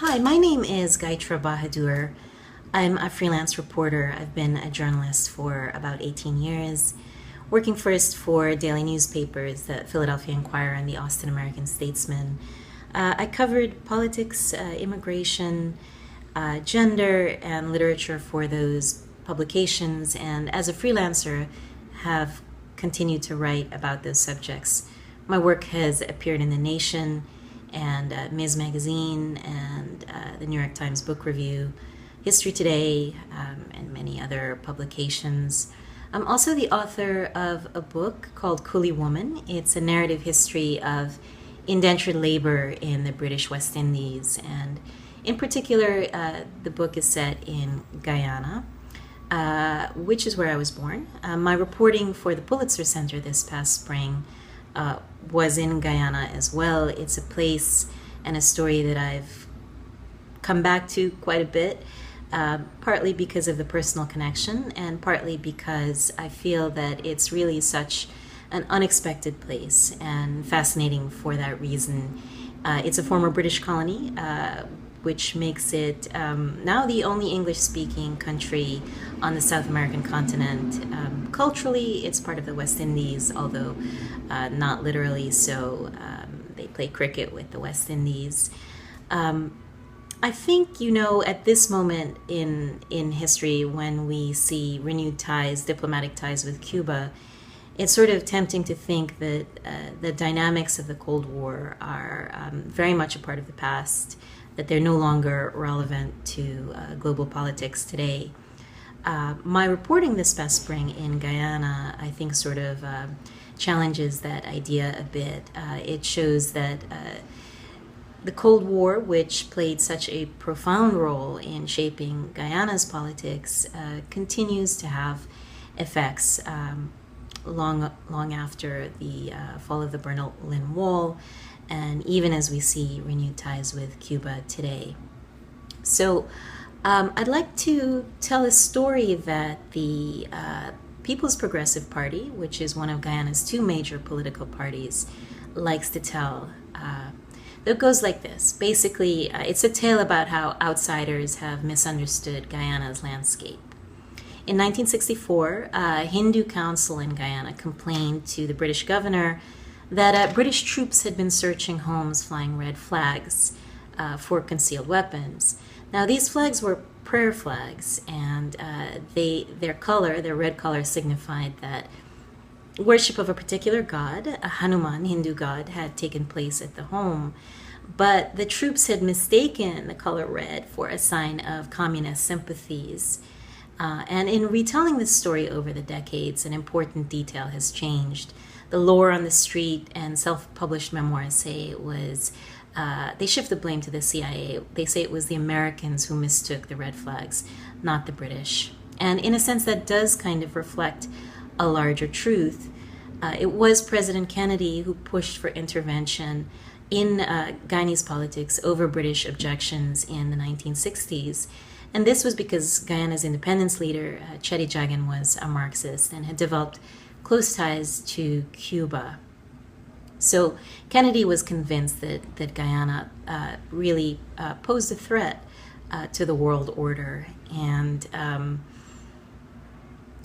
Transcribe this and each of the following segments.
Hi, my name is Gaiutra Bahadur. I'm a freelance reporter. I've been a journalist for about 18 years, working first for daily newspapers, the Philadelphia Inquirer and the Austin American-Statesman. I covered politics, immigration, gender, and literature for those publications, and as a freelancer, have continued to write about those subjects. My work has appeared in The Nation and Ms. Magazine and the New York Times Book Review, History Today, and many other publications. I'm also the author of a book called Coolie Woman. It's a narrative history of indentured labor in the British West Indies, and in particular, the book is set in Guyana, which is where I was born. My reporting for the Pulitzer Center this past spring was in Guyana as well. It's a place and a story that I've come back to quite a bit, partly because of the personal connection and partly because I feel that it's really such an unexpected place and fascinating for that reason. It's a former British colony, which makes it now the only English-speaking country on the South American continent. Culturally, it's part of the West Indies, although not literally so. They play cricket with the West Indies. I think, at this moment in history, when we see renewed ties, diplomatic ties with Cuba, it's sort of tempting to think that the dynamics of the Cold War are very much a part of the past, that they're no longer relevant to global politics today. My reporting this past spring in Guyana, I think, sort of challenges that idea a bit. It shows that the Cold War, which played such a profound role in shaping Guyana's politics, continues to have effects long after the fall of the Berlin Wall, and even as we see renewed ties with Cuba today. So I'd like to tell a story that the People's Progressive Party, which is one of Guyana's two major political parties, likes to tell. It goes like this. Basically, it's a tale about how outsiders have misunderstood Guyana's landscape. In 1964, a Hindu council in Guyana complained to the British governor that British troops had been searching homes flying red flags for concealed weapons. Now, these flags were prayer flags, and their red color, signified that worship of a particular god, a Hanuman Hindu god, had taken place at the home. But the troops had mistaken the color red for a sign of communist sympathies. And in retelling this story over the decades, an important detail has changed. The lore on the street and self-published memoirs say it was, they shift the blame to the CIA. They say it was the Americans who mistook the red flags, not the British. And in a sense, that does kind of reflect a larger truth. It was President Kennedy who pushed for intervention in Guyanese politics over British objections in the 1960s. And this was because Guyana's independence leader, Cheddi Jagan, was a Marxist and had developed close ties to Cuba. So Kennedy was convinced that Guyana really posed a threat to the world order. And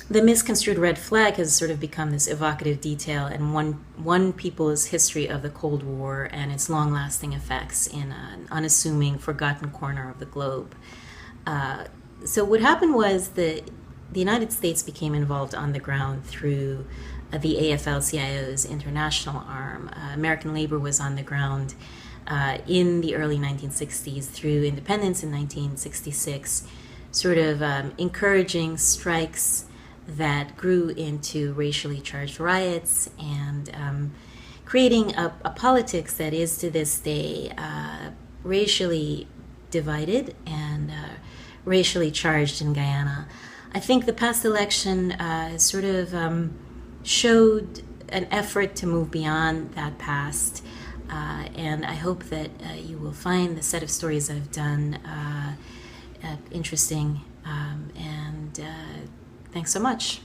the misconstrued red flag has sort of become this evocative detail in one people's history of the Cold War and its long-lasting effects in an unassuming, forgotten corner of the globe. So what happened was that the United States became involved on the ground through the AFL-CIO's international arm. American labor was on the ground in the early 1960s through independence in 1966, sort of encouraging strikes that grew into racially charged riots and creating a politics that is to this day racially divided and racially charged in Guyana. I think the past election sort of showed an effort to move beyond that past, and I hope that you will find the set of stories I've done interesting, and thanks so much.